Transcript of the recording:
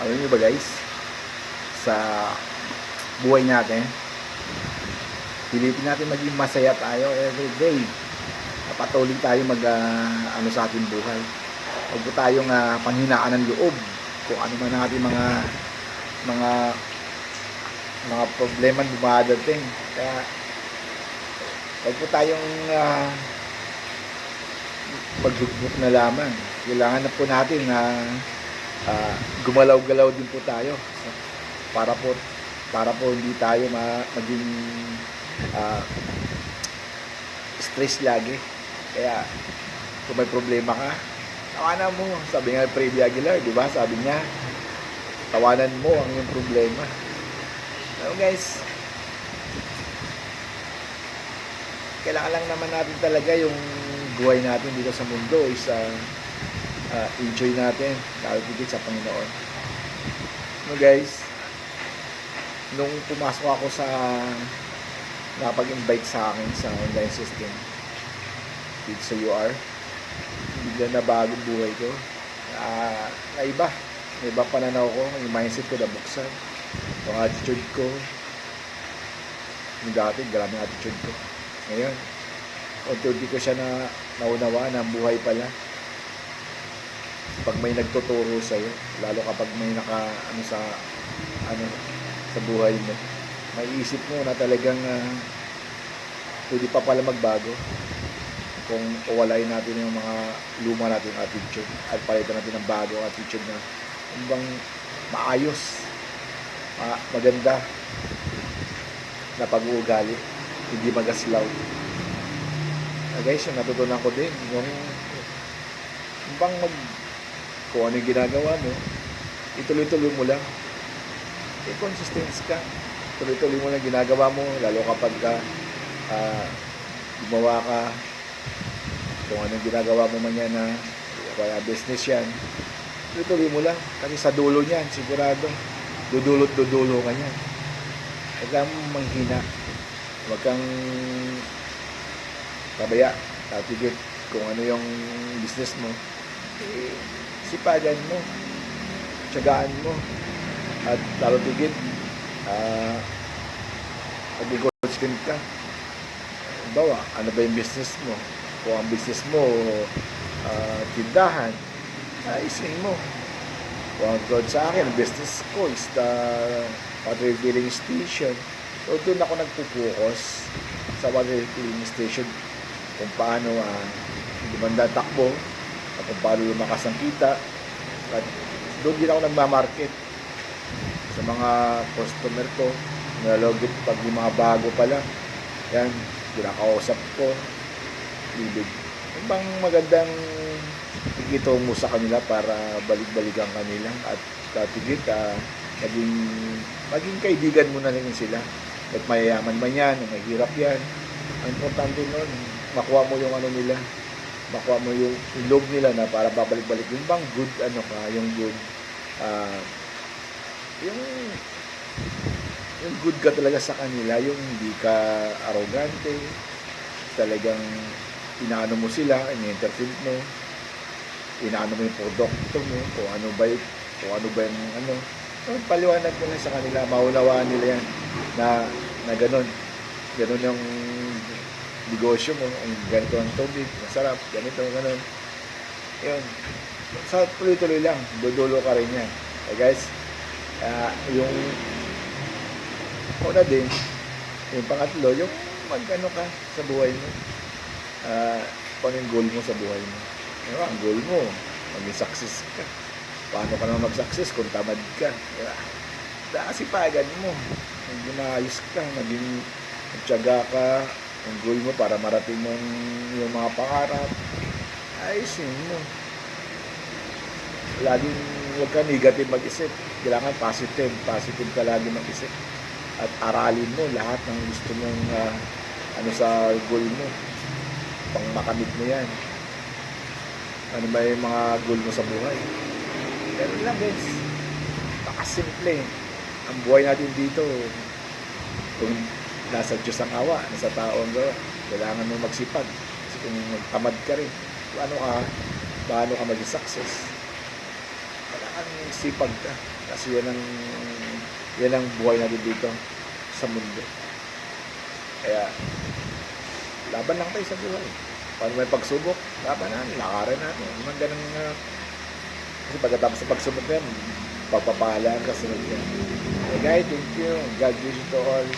Alam niyo ba guys, sa buhay natin, pilitin natin maging masaya tayo every day. Patuloy tayo ano sa ating buhay. Huwag po tayong panghinaan ng loob kung ano man ang ating mga mga problema dumadating. Kaya huwag po tayong paghugmok na lamang. Kailangan na po natin na gumalaw-galaw din po tayo para po hindi tayo maging stress lagi. Kaya kung may problema ka, tawanan mo. Sabi nga Freddy Aguilar, di ba? Sabi niya, tawanan mo ang iyong problema. So guys, kailangan lang naman natin talaga yung buhay natin dito sa mundo is enjoy natin, lalo higit sa Panginoon. No guys, nung pumasok ako sa napag-invite sa akin sa online system dito sa UR, bigla na bagong buhay ko. Naiba pananaw ko, yung mindset ko nabuksan, yung attitude ko. Yung dati, grabe yung attitude ko. Ngayon, unti-unti ko siya na naunawaan na buhay pala. Pag may nagtuturo sa'yo, lalo kapag may sa buhay mo, may isip mo na talagang pwede pa pala magbago kung uwalayin natin yung mga luma nating attitude at palitan natin ng bagong attitude na bang maayos, maganda na pag-uugali, hindi magaslaw. Guys, yung natutunan ko din yung bang kung ano yung ginagawa mo, ituloy-tuloy mo lang. Consistent ka. Tuloy-tuloy mo lang ginagawa mo, lalo kapag gumawa ka kung anong ginagawa mo man yan na kaya business yan, tuloy-tuloy mo lang. Kasi sa dulo niyan, sigurado, dudulo ka niyan. Huwag kang manghina. Huwag kang pabaya. Tatigit kung ano yung business mo. Sipagan mo. Tiyagaan mo. At lalo tigit, mag-consistent ka. Bawa, ano ba yung business mo? Kung ang business mo, tindahan, isin mo. Kung ang sa akin, ang business ko is the water refilling station. So, doon ako nagpupokus sa water refilling station kung paano gumanda takbo at kung paano lumakas ang kita. At doon din ako nagmamarket sa mga customer ko, nalalogit pag yung mga bago pala. Yan, kinakausap ko. Ibig. Yung bang magandang ikito mo sa kanila para balik-balikan kanila at tatigit, maging kaibigan mo na rin sila. At mayayaman man yan, o mahirap yan. Ang importante nun, makuha mo yung nila, makuha mo yung loob nila na para babalik-balik. Yung bang good, yung good, yung good ka talaga sa kanila, yung hindi ka arrogante, talagang inaano mo sila, ini-entertain mo, inaano mo yung produkto mo, kung ano ba yung paliwanag mo na sa kanila, maunawaan nila yan, na ganun yung negosyo mo, ang ganito ang tubig, masarap, ganito, ganun. Yun, sa tuloy-tuloy lang, dudulo ka rin yan. Okay guys, yung una din, yung pangatlo, yung mag-ano ka sa buhay mo. Paano yung goal mo sa buhay mo? Ang goal mo, maging success ka. Paano ka naman mag-success kung tamad ka? Sipagan mo. Maging maayos ka, maging tiyaga ka. Ang goal mo para marating mo yung mga pangarap. Ayusin mo. Laging huwag ka negative mag-isip. Kailangan positive. Positive ka lagi mag-isip. At aralin mo lahat ng gusto mong sa goal mo. Pang makamit mo yan. Ano ba yung mga goal mo sa buhay? Pero lang guys, nakasimple. Ang buhay natin dito, kung nasa Diyos ang awa, nasa tao ang gawa, kailangan mo magsipag. Kasi kung magtamad ka rin, paano ka maging success? kailangan sipag ka. Kasi yan ang buhay natin dito sa mundo. Kaya, laban lang tayo sa buhay. Paano may pagsubok, laban natin, lakarin natin. Naman ganun nga. Kasi pagkatapos sa pagsubok na yan, pagpapahalaan ka sunod yan. Okay guys, thank you. God bless you to all.